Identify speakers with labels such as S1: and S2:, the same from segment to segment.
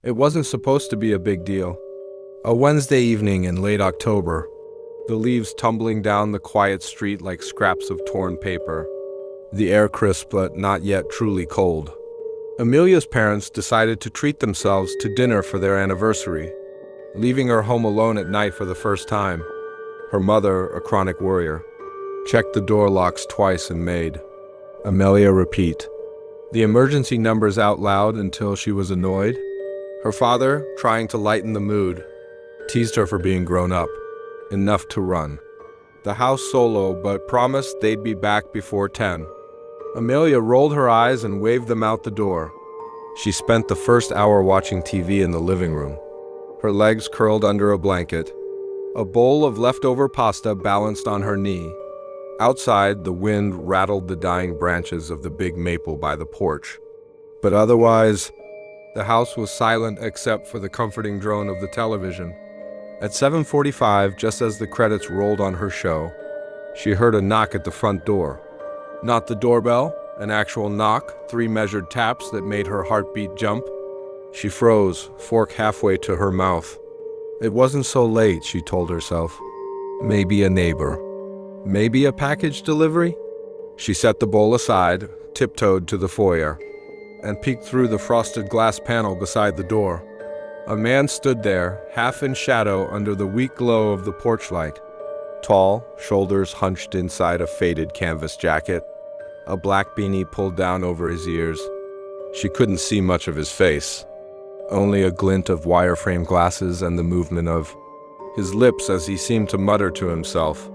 S1: It wasn't supposed to be a big deal. A Wednesday evening in late October, the leaves tumbling down the quiet street like scraps of torn paper. The air crisp but not yet truly cold. Amelia's parents decided to treat themselves to dinner for their anniversary, leaving her home alone at night for the first time. Her mother, a chronic worrier, checked the door locks twice and made Amelia repeat the emergency numbers out loud until she was annoyed. Her father, trying to lighten the mood, teased her for being grown up, enough to run the house solo, but promised they'd be back before 10. Amelia rolled her eyes and waved them out the door. She spent the first hour watching TV in the living room, her legs curled under a blanket, a bowl of leftover pasta balanced on her knee. Outside, the wind rattled the dying branches of the big maple by the porch. But otherwise, the house was silent except for the comforting drone of the television. At 7:45, just as the credits rolled on her show, she heard a knock at the front door. Not the doorbell, an actual knock, 3 measured taps that made her heartbeat jump. She froze, fork halfway to her mouth. It wasn't so late, she told herself. Maybe a neighbor. Maybe a package delivery? She set the bowl aside, tiptoed to the foyer, and peeked through the frosted glass panel beside the door. A man stood there, half in shadow under the weak glow of the porch light. Tall, shoulders hunched inside a faded canvas jacket, a black beanie pulled down over his ears. She couldn't see much of his face, only a glint of wireframe glasses and the movement of his lips as he seemed to mutter to himself.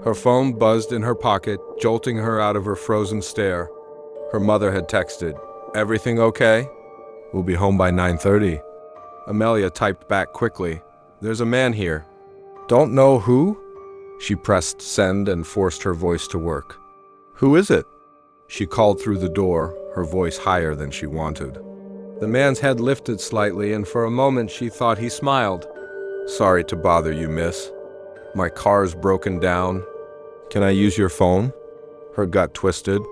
S1: Her phone buzzed in her pocket, jolting her out of her frozen stare. Her mother had texted, "Everything okay? We'll be home by 9:30. Amelia typed back quickly, "There's a man here." "Don't know who?" She pressed send and forced her voice to work. "Who is it?" She called through the door, her voice higher than she wanted. The man's head lifted slightly, and for a moment she thought he smiled. "Sorry to bother you, miss. My car's broken down. Can I use your phone?" Her gut twisted.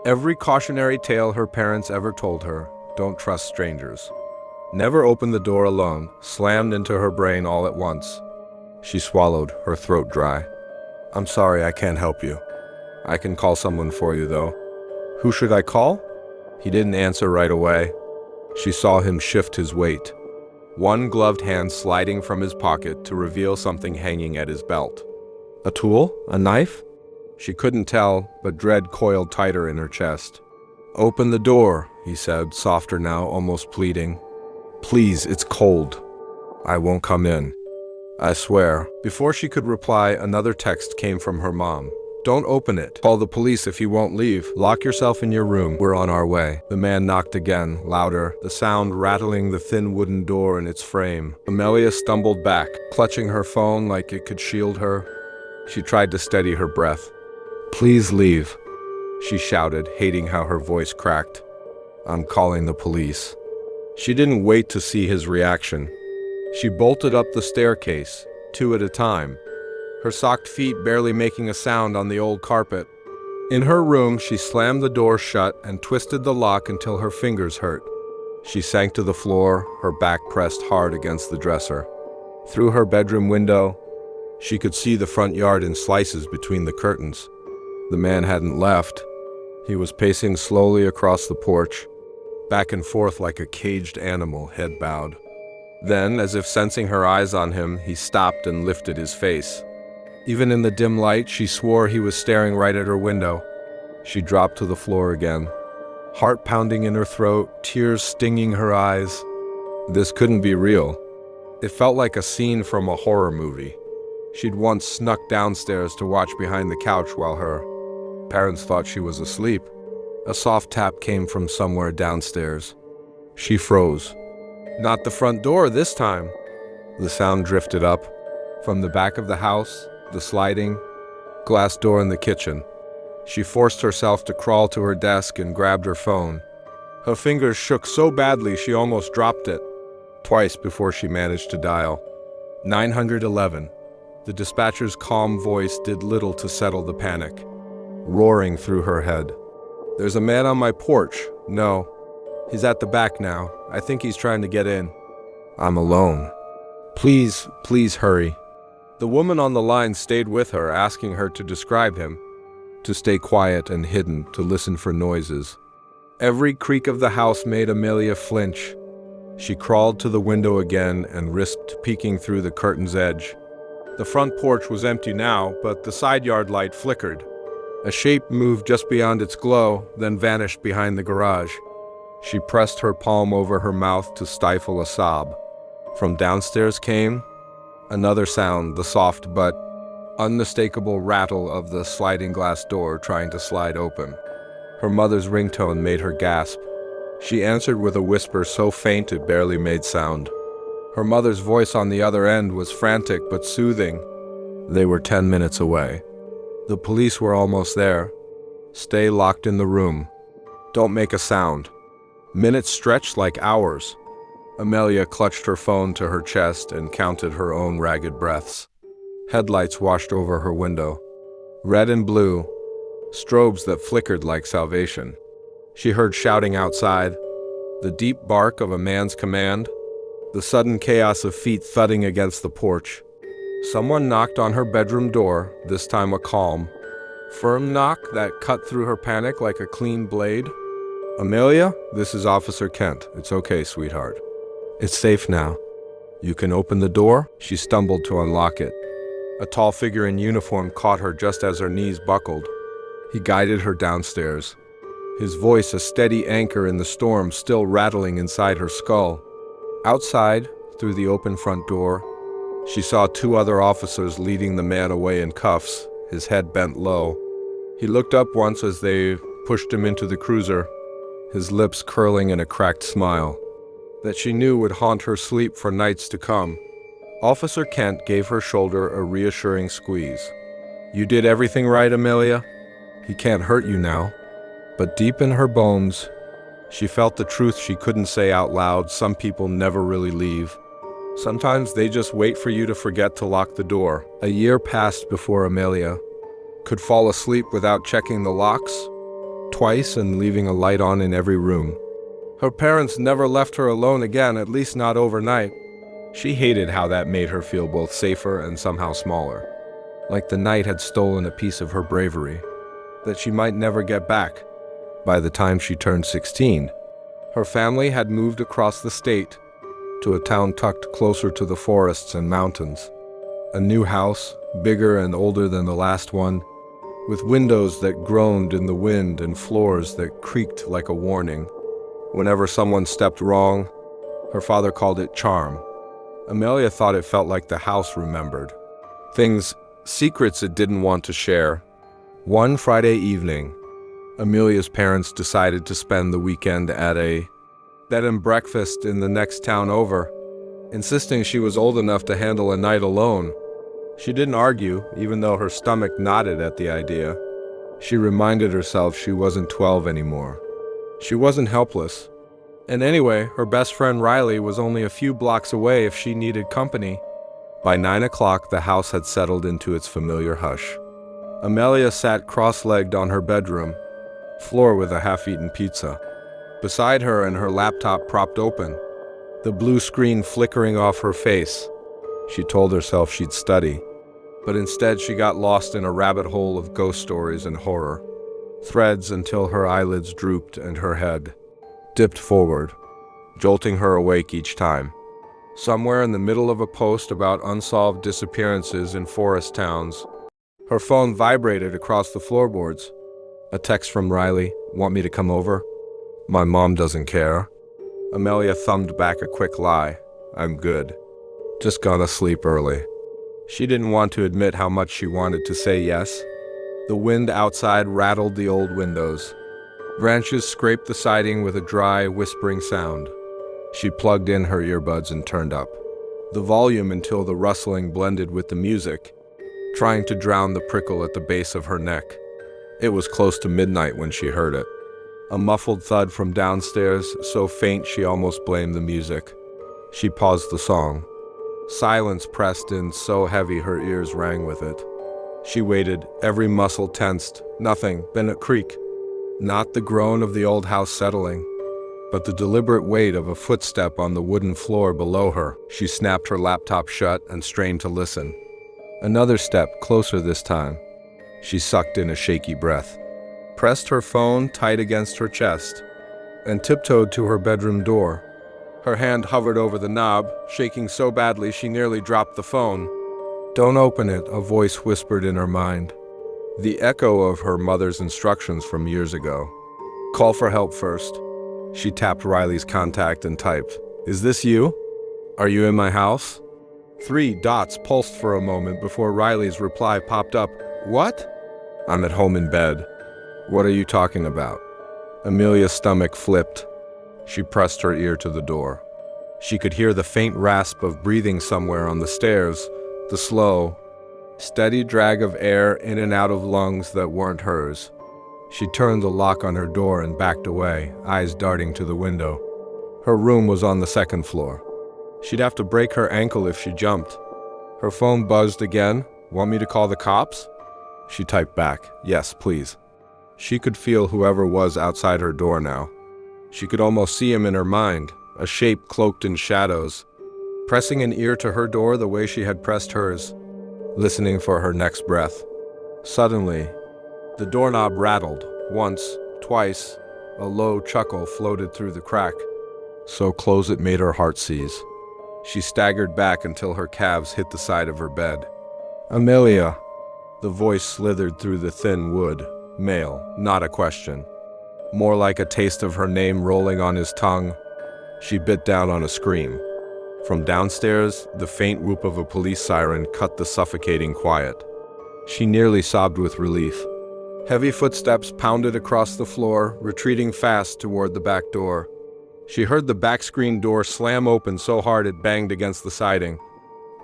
S1: Every cautionary tale her parents ever told her, don't trust strangers. Never open the door alone, slammed into her brain all at once. She swallowed, her throat dry. "I'm sorry, I can't help you. I can call someone for you, though." "Who should I call?" He didn't answer right away. She saw him shift his weight, one gloved hand sliding from his pocket to reveal something hanging at his belt. A tool? A knife? She couldn't tell, but dread coiled tighter in her chest. "Open the door," he said, softer now, almost pleading. "Please, it's cold. I won't come in. I swear." Before she could reply, another text came from her mom. "Don't open it. Call the police if you won't leave. Lock yourself in your room. We're on our way." The man knocked again, louder, the sound rattling the thin wooden door in its frame. Amelia stumbled back, clutching her phone like it could shield her. She tried to steady her breath. "Please leave," she shouted, hating how her voice cracked. "I'm calling the police." She didn't wait to see his reaction. She bolted up the staircase, 2 at a time, her socked feet barely making a sound on the old carpet. In her room, she slammed the door shut and twisted the lock until her fingers hurt. She sank to the floor, her back pressed hard against the dresser. Through her bedroom window, she could see the front yard in slices between the curtains. The man hadn't left. He was pacing slowly across the porch, back and forth like a caged animal, head bowed. Then, as if sensing her eyes on him, he stopped and lifted his face. Even in the dim light, she swore he was staring right at her window. She dropped to the floor again, heart pounding in her throat, tears stinging her eyes. This couldn't be real. It felt like a scene from a horror movie. She'd once snuck downstairs to watch behind the couch while her parents thought she was asleep. A soft tap came from somewhere downstairs. She froze. Not the front door this time. The sound drifted up. From the back of the house, the sliding glass door in the kitchen. She forced herself to crawl to her desk and grabbed her phone. Her fingers shook so badly she almost dropped it. Twice before she managed to dial. 911. The dispatcher's calm voice did little to settle the panic, roaring through her head. "There's a man on my porch. No. He's at the back now. I think he's trying to get in." I'm alone. Please, please hurry. The woman on the line stayed with her, asking her to describe him, to stay quiet and hidden, to listen for noises. Every creak of the house made Amelia flinch. She crawled to the window again and risked peeking through the curtain's edge. The front porch was empty now, but the side yard light flickered. A shape moved just beyond its glow, then vanished behind the garage. She pressed her palm over her mouth to stifle a sob. From downstairs came another sound, the soft but unmistakable rattle of the sliding glass door trying to slide open. Her mother's ringtone made her gasp. She answered with a whisper so faint it barely made sound. Her mother's voice on the other end was frantic but soothing. They were 10 minutes away. The police were almost there. Stay locked in the room. Don't make a sound. Minutes stretched like hours. Amelia clutched her phone to her chest and counted her own ragged breaths. Headlights washed over her window. Red and blue, strobes that flickered like salvation. She heard shouting outside, the deep bark of a man's command, the sudden chaos of feet thudding against the porch. Someone knocked on her bedroom door, this time a calm, firm knock that cut through her panic like a clean blade. Amelia, this is Officer Kent. It's okay, sweetheart. It's safe now. You can open the door? She stumbled to unlock it. A tall figure in uniform caught her just as her knees buckled. He guided her downstairs, his voice a steady anchor in the storm still rattling inside her skull. Outside, through the open front door, she saw 2 other officers leading the man away in cuffs, his head bent low. He looked up once as they pushed him into the cruiser, his lips curling in a cracked smile that she knew would haunt her sleep for nights to come. Officer Kent gave her shoulder a reassuring squeeze. You did everything right, Amelia. He can't hurt you now. But deep in her bones, she felt the truth she couldn't say out loud. Some people never really leave. Sometimes they just wait for you to forget to lock the door. A year passed before Amelia could fall asleep without checking the locks twice and leaving a light on in every room. Her parents never left her alone again, at least not overnight. She hated how that made her feel both safer and somehow smaller, like the night had stolen a piece of her bravery that she might never get back. By the time she turned 16, her family had moved across the state to a town tucked closer to the forests and mountains. A new house, bigger and older than the last one, with windows that groaned in the wind and floors that creaked like a warning. Whenever someone stepped wrong, her father called it charm. Amelia thought it felt like the house remembered things, secrets it didn't want to share. One Friday evening, Amelia's parents decided to spend the weekend at a bed and breakfast in the next town over, insisting she was old enough to handle a night alone. She didn't argue, even though her stomach knotted at the idea. She reminded herself she wasn't 12 anymore. She wasn't helpless. And anyway, her best friend Riley was only a few blocks away if she needed company. By 9 o'clock, the house had settled into its familiar hush. Amelia sat cross-legged on her bedroom floor with a half-eaten pizza. Beside her and her laptop propped open, the blue screen flickering off her face. She told herself she'd study, but instead she got lost in a rabbit hole of ghost stories and horror. Threads until her eyelids drooped and her head dipped forward, jolting her awake each time. Somewhere in the middle of a post about unsolved disappearances in forest towns, her phone vibrated across the floorboards. A text from Riley, "Want me to come over?" "My mom doesn't care." Amelia thumbed back a quick lie. "I'm good. Just gonna sleep early." She didn't want to admit how much she wanted to say yes. The wind outside rattled the old windows. Branches scraped the siding with a dry, whispering sound. She plugged in her earbuds and turned up the volume until the rustling blended with the music, trying to drown the prickle at the base of her neck. It was close to midnight when she heard it. A muffled thud from downstairs, so faint she almost blamed the music. She paused the song. Silence pressed in so heavy her ears rang with it. She waited, every muscle tensed. Nothing, then a creak. Not the groan of the old house settling. but the deliberate weight of a footstep on the wooden floor below her. She snapped her laptop shut and strained to listen. Another step, closer this time. She sucked in a shaky breath, pressed her phone tight against her chest, and tiptoed to her bedroom door. Her hand hovered over the knob, shaking so badly she nearly dropped the phone. "Don't open it," a voice whispered in her mind. The echo of her mother's instructions from years ago. "Call for help first." She tapped Riley's contact and typed, "Is this you? Are you in my house?" 3 dots pulsed for a moment before Riley's reply popped up. "What?" "I'm at home in bed." "What are you talking about?" Amelia's stomach flipped. She pressed her ear to the door. She could hear the faint rasp of breathing somewhere on the stairs, the slow, steady drag of air in and out of lungs that weren't hers. She turned the lock on her door and backed away, eyes darting to the window. Her room was on the 2nd floor. She'd have to break her ankle if she jumped. Her phone buzzed again. "Want me to call the cops?" She typed back, "Yes, please." She could feel whoever was outside her door now. She could almost see him in her mind, a shape cloaked in shadows, pressing an ear to her door the way she had pressed hers, listening for her next breath. Suddenly, the doorknob rattled. Once, twice, a low chuckle floated through the crack, so close it made her heart seize. She staggered back until her calves hit the side of her bed. "Amelia." The voice slithered through the thin wood. Male, not a question. More like a taste of her name rolling on his tongue. She bit down on a scream. From downstairs, the faint whoop of a police siren cut the suffocating quiet. She nearly sobbed with relief. Heavy footsteps pounded across the floor, retreating fast toward the back door. She heard the back screen door slam open so hard it banged against the siding.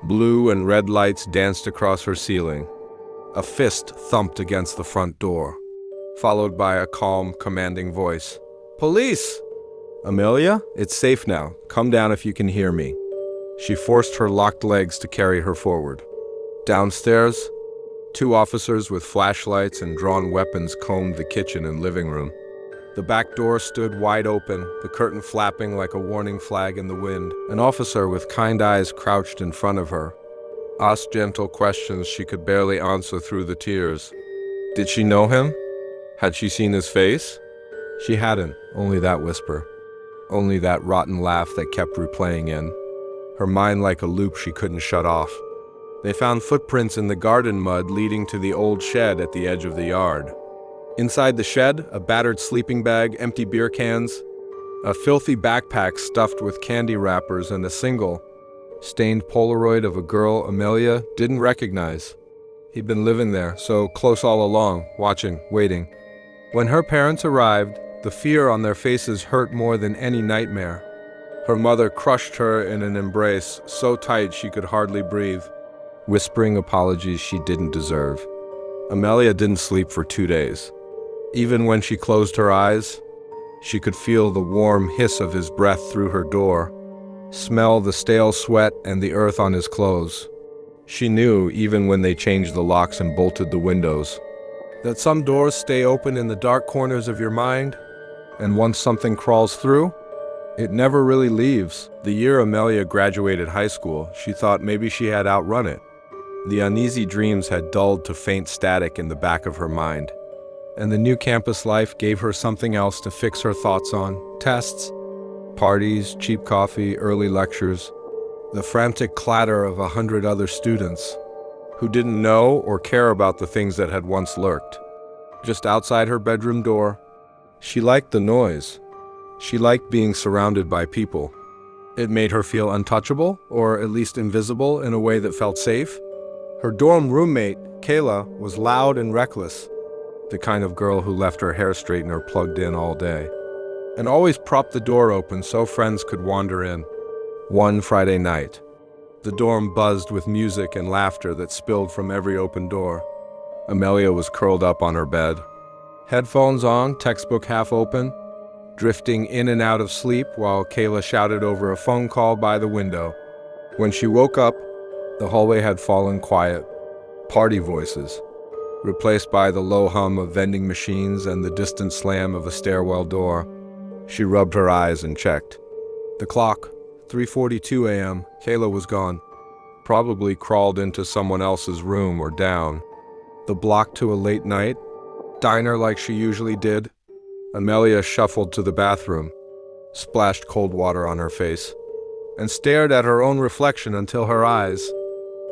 S1: Blue and red lights danced across her ceiling. A fist thumped against the front door, followed by a calm, commanding voice. "Police!" "Amelia, it's safe now. Come down if you can hear me." She forced her locked legs to carry her forward. Downstairs, 2 officers with flashlights and drawn weapons combed the kitchen and living room. The back door stood wide open, the curtain flapping like a warning flag in the wind. An officer with kind eyes crouched in front of her, asked gentle questions she could barely answer through the tears. Did she know him? Had she seen his face? She hadn't, only that whisper. Only that rotten laugh that kept replaying in her mind like a loop she couldn't shut off. They found footprints in the garden mud leading to the old shed at the edge of the yard. Inside the shed, a battered sleeping bag, empty beer cans, a filthy backpack stuffed with candy wrappers, and a single, stained Polaroid of a girl Amelia didn't recognize. He'd been living there, so close all along, watching, waiting. When her parents arrived, the fear on their faces hurt more than any nightmare. Her mother crushed her in an embrace so tight she could hardly breathe, whispering apologies she didn't deserve. Amelia didn't sleep for 2 days. Even when she closed her eyes, she could feel the warm hiss of his breath through her door, smell the stale sweat and the earth on his clothes. She knew, even when they changed the locks and bolted the windows, that some doors stay open in the dark corners of your mind, and once something crawls through, it never really leaves. The year Amelia graduated high school, she thought maybe she had outrun it. The uneasy dreams had dulled to faint static in the back of her mind, and the new campus life gave her something else to fix her thoughts on. Tests, parties, cheap coffee, early lectures, the frantic clatter of 100 other students who didn't know or care about the things that had once lurked. Just outside her bedroom door, she liked the noise. She liked being surrounded by people. It made her feel untouchable, or at least invisible, in a way that felt safe. Her dorm roommate, Kayla, was loud and reckless, the kind of girl who left her hair straightener plugged in all day, and always propped the door open so friends could wander in. One Friday night, the dorm buzzed with music and laughter that spilled from every open door. Amelia was curled up on her bed, headphones on, textbook half open, drifting in and out of sleep while Kayla shouted over a phone call by the window. When she woke up, the hallway had fallen quiet. Party voices, replaced by the low hum of vending machines and the distant slam of a stairwell door. She rubbed her eyes and checked. The clock, 3:42 a.m., Kayla was gone. Probably crawled into someone else's room or down the block to a late night diner like she usually did. Amelia shuffled to the bathroom, splashed cold water on her face, and stared at her own reflection until her eyes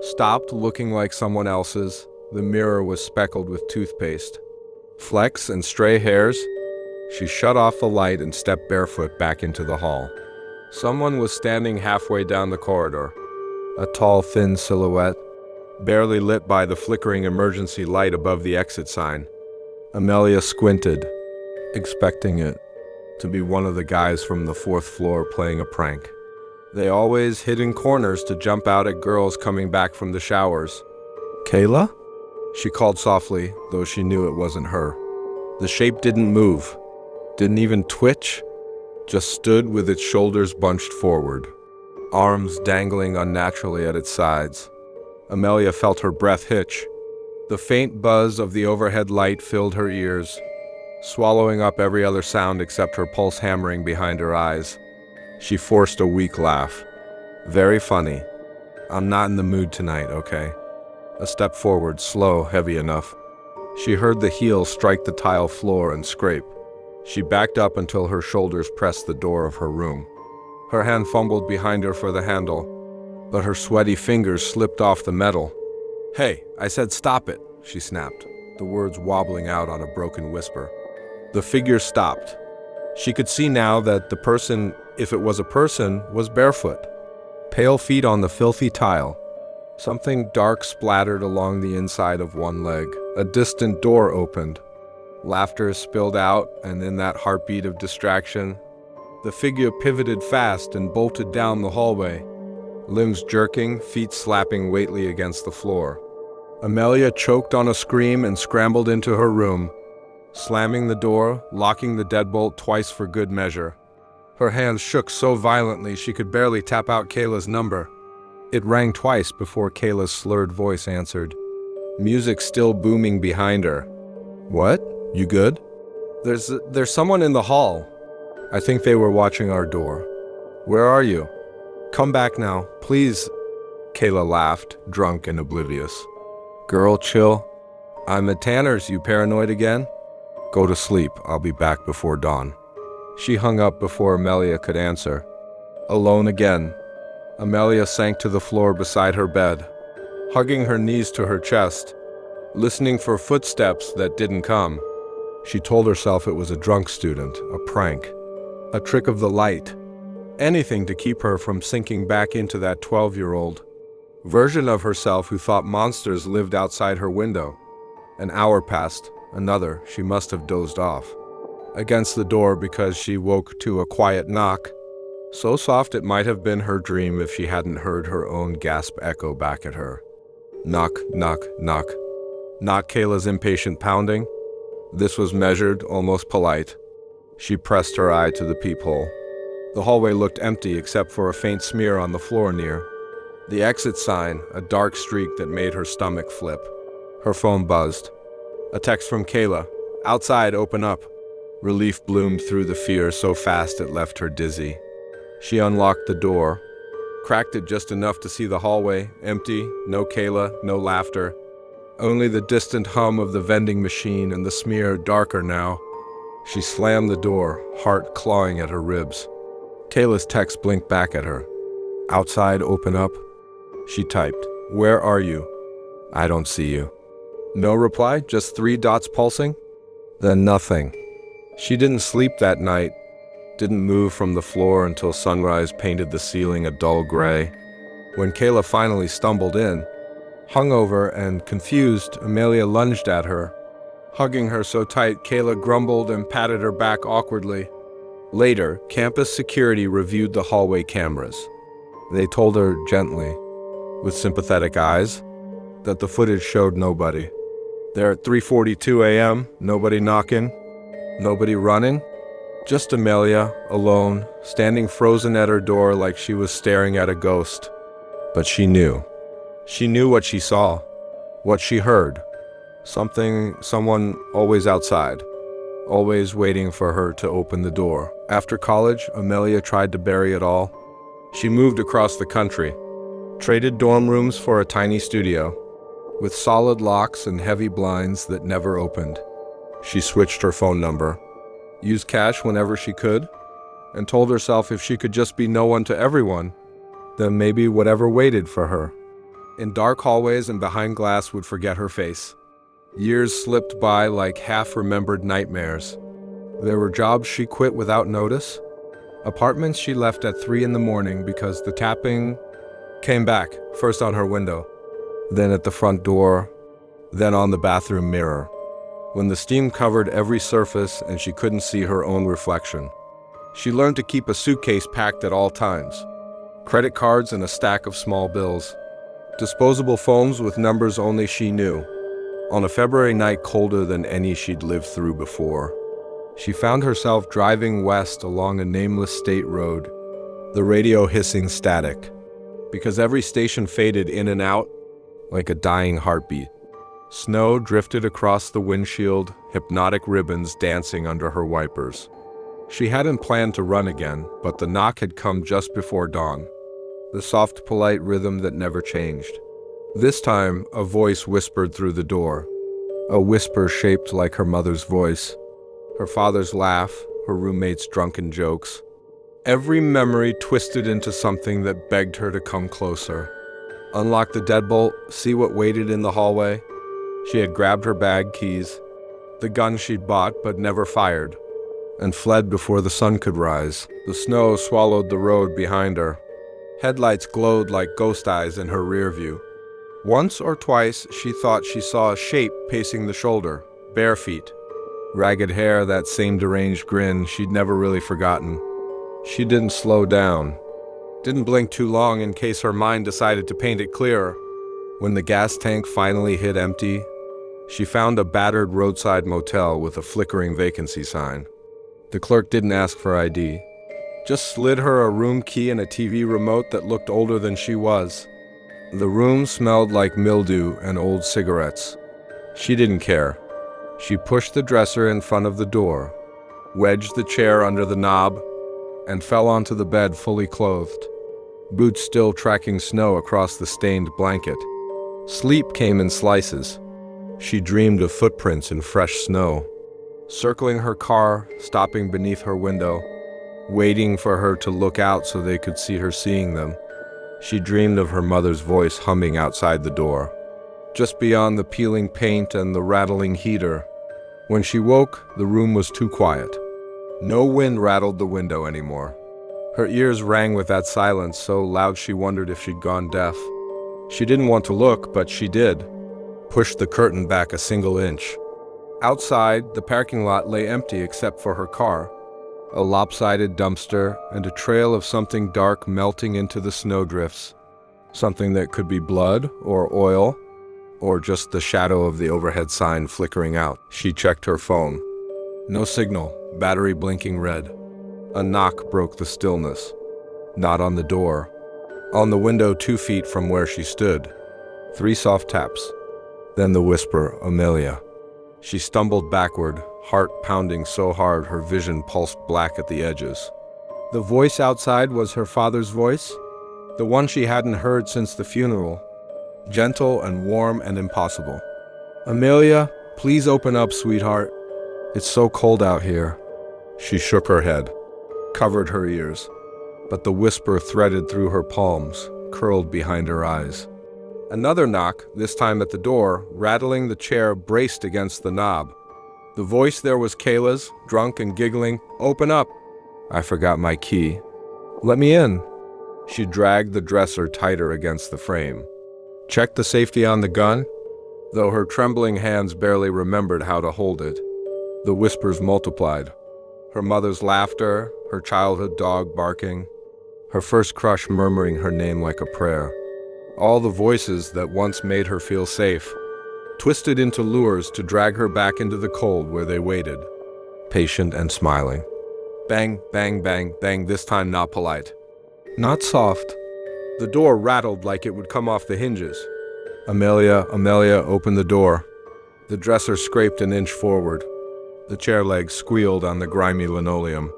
S1: stopped looking like someone else's. The mirror was speckled with toothpaste, flecks and stray hairs. She shut off the light and stepped barefoot back into the hall. Someone was standing halfway down the corridor, a tall, thin silhouette, barely lit by the flickering emergency light above the exit sign. Amelia squinted, expecting it to be one of the guys from the fourth floor playing a prank. They always hid in corners to jump out at girls coming back from the showers. "Kayla?" She called softly, though she knew it wasn't her. The shape didn't move, didn't even twitch, just stood with its shoulders bunched forward, arms dangling unnaturally at its sides. Amelia felt her breath hitch. The faint buzz of the overhead light filled her ears, swallowing up every other sound except her pulse hammering behind her eyes. She forced a weak laugh. "Very funny. I'm not in the mood tonight, okay?" A step forward, slow, heavy enough. She heard the heel strike the tile floor and scrape. She backed up until her shoulders pressed the door of her room. Her hand fumbled behind her for the handle, but her sweaty fingers slipped off the metal. "Hey, I said stop it," she snapped, the words wobbling out on a broken whisper. The figure stopped. She could see now that the person, if it was a person, was barefoot, pale feet on the filthy tile. Something dark splattered along the inside of one leg. A distant door opened. Laughter spilled out, and in that heartbeat of distraction, the figure pivoted fast and bolted down the hallway, limbs jerking, feet slapping weightily against the floor. Amelia choked on a scream and scrambled into her room, slamming the door, locking the deadbolt twice for good measure. Her hands shook so violently she could barely tap out Kayla's number. It rang twice before Kayla's slurred voice answered, music still booming behind her. "What? You good?" There's someone in the hall. I think they were watching our door." "Where are you?" "Come back now, please." Kayla laughed, drunk and oblivious. "Girl, chill. I'm at Tanner's, you paranoid again?" "Go to sleep, I'll be back before dawn." She hung up before Amelia could answer. Alone again, Amelia sank to the floor beside her bed, hugging her knees to her chest, listening for footsteps that didn't come. She told herself it was a drunk student, a prank, a trick of the light, anything to keep her from sinking back into that 12-year-old version of herself who thought monsters lived outside her window. An hour passed, another. She must have dozed off against the door because she woke to a quiet knock, so soft it might have been her dream if she hadn't heard her own gasp echo back at her. Knock, knock, knock. Not Kayla's impatient pounding. This was measured, almost polite. She pressed her eye to the peephole. The hallway looked empty except for a faint smear on the floor near. The exit sign, a dark streak that made her stomach flip. Her phone buzzed. A text from Kayla. "Outside, open up." Relief bloomed through the fear so fast it left her dizzy. She unlocked the door, cracked it just enough to see the hallway, empty, no Kayla, no laughter. Only the distant hum of the vending machine and the smear darker now. She slammed the door, heart clawing at her ribs. Kayla's text blinked back at her. "Outside, open up." She typed, "Where are you?" "I don't see you." No reply, just 3 dots pulsing. Then nothing. She didn't sleep that night, didn't move from the floor until sunrise painted the ceiling a dull gray. When Kayla finally stumbled in, hungover and confused, Amelia lunged at her, hugging her so tight Kayla grumbled and patted her back awkwardly. Later, campus security reviewed the hallway cameras. They told her gently, with sympathetic eyes, that the footage showed nobody. There at 3:42 a.m., nobody knocking, nobody running, just Amelia, alone, standing frozen at her door like she was staring at a ghost. But she knew. She knew what she saw, what she heard. Someone always outside, always waiting for her to open the door. After college, Amelia tried to bury it all. She moved across the country, traded dorm rooms for a tiny studio, with solid locks and heavy blinds that never opened. She switched her phone number, used cash whenever she could, and told herself if she could just be no one to everyone, then maybe whatever waited for her in dark hallways and behind glass would forget her face. Years slipped by like half-remembered nightmares. There were jobs she quit without notice, apartments she left at 3 in the morning because the tapping came back, first on her window, then at the front door, then on the bathroom mirror, when the steam covered every surface and she couldn't see her own reflection. She learned to keep a suitcase packed at all times, credit cards and a stack of small bills, disposable phones with numbers only she knew. On a February night colder than any she'd lived through before, she found herself driving west along a nameless state road, the radio hissing static, because every station faded in and out like a dying heartbeat. Snow drifted across the windshield, hypnotic ribbons dancing under her wipers. She hadn't planned to run again, but the knock had come just before dawn, the soft, polite rhythm that never changed. This time, a voice whispered through the door, a whisper shaped like her mother's voice, her father's laugh, her roommate's drunken jokes. Every memory twisted into something that begged her to come closer. Unlock the deadbolt, see what waited in the hallway. She had grabbed her bag, keys, the gun she'd bought but never fired, and fled before the sun could rise. The snow swallowed the road behind her. Headlights glowed like ghost eyes in her rear view. Once or twice, she thought she saw a shape pacing the shoulder, bare feet, ragged hair, that same deranged grin she'd never really forgotten. She didn't slow down, didn't blink too long in case her mind decided to paint it clearer. When the gas tank finally hit empty, she found a battered roadside motel with a flickering vacancy sign. The clerk didn't ask for ID, just slid her a room key and a TV remote that looked older than she was. The room smelled like mildew and old cigarettes. She didn't care. She pushed the dresser in front of the door, wedged the chair under the knob, and fell onto the bed fully clothed, boots still tracking snow across the stained blanket. Sleep came in slices. She dreamed of footprints in fresh snow, circling her car, stopping beneath her window, waiting for her to look out so they could see her seeing them. She dreamed of her mother's voice humming outside the door, just beyond the peeling paint and the rattling heater. When she woke, the room was too quiet. No wind rattled the window anymore. Her ears rang with that silence so loud she wondered if she'd gone deaf. She didn't want to look, but she did. Pushed the curtain back a single inch. Outside, the parking lot lay empty except for her car, a lopsided dumpster and a trail of something dark melting into the snowdrifts. Something that could be blood or oil, or just the shadow of the overhead sign flickering out. She checked her phone. No signal, battery blinking red. A knock broke the stillness. Not on the door. On the window 2 feet from where she stood. 3 soft taps. Then the whisper, "Amelia." She stumbled backward, heart pounding so hard her vision pulsed black at the edges. The voice outside was her father's voice, the one she hadn't heard since the funeral, gentle and warm and impossible. "Amelia, please open up, sweetheart. It's so cold out here." She shook her head, covered her ears, but the whisper threaded through her palms, curled behind her eyes. Another knock, this time at the door, rattling the chair braced against the knob. The voice there was Kayla's, drunk and giggling. "Open up." "I forgot my key." "Let me in." She dragged the dresser tighter against the frame. Checked the safety on the gun, though her trembling hands barely remembered how to hold it. The whispers multiplied. Her mother's laughter, her childhood dog barking, her first crush murmuring her name like a prayer. All the voices that once made her feel safe, twisted into lures to drag her back into the cold where they waited, patient and smiling. Bang, bang, bang, bang, this time not polite. Not soft. The door rattled like it would come off the hinges. "Amelia, Amelia, open the door." The dresser scraped an inch forward. The chair legs squealed on the grimy linoleum.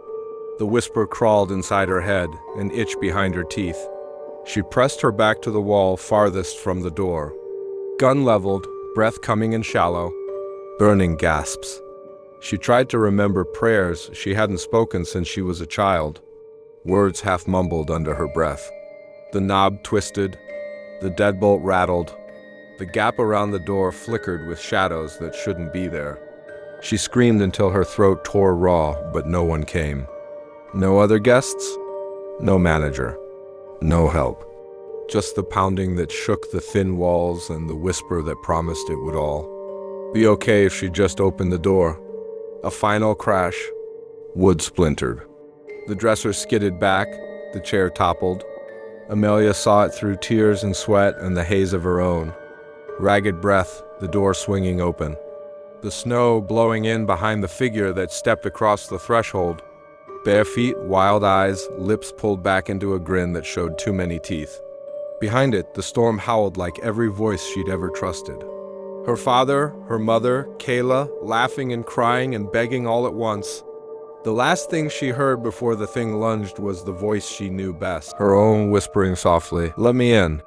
S1: The whisper crawled inside her head, an itch behind her teeth. She pressed her back to the wall farthest from the door. Gun leveled, breath coming in shallow, burning gasps. She tried to remember prayers she hadn't spoken since she was a child, words half mumbled under her breath. The knob twisted, the deadbolt rattled, the gap around the door flickered with shadows that shouldn't be there. She screamed until her throat tore raw, but no one came. No other guests, no manager, no help. Just the pounding that shook the thin walls and the whisper that promised it would all be okay if she just opened the door. A final crash. Wood splintered. The dresser skidded back, the chair toppled. Amelia saw it through tears and sweat and the haze of her own. Ragged breath, the door swinging open. The snow blowing in behind the figure that stepped across the threshold. Bare feet, wild eyes, lips pulled back into a grin that showed too many teeth. Behind it, the storm howled like every voice she'd ever trusted. Her father, her mother, Kayla, laughing and crying and begging all at once. The last thing she heard before the thing lunged was the voice she knew best, her own whispering softly, "Let me in."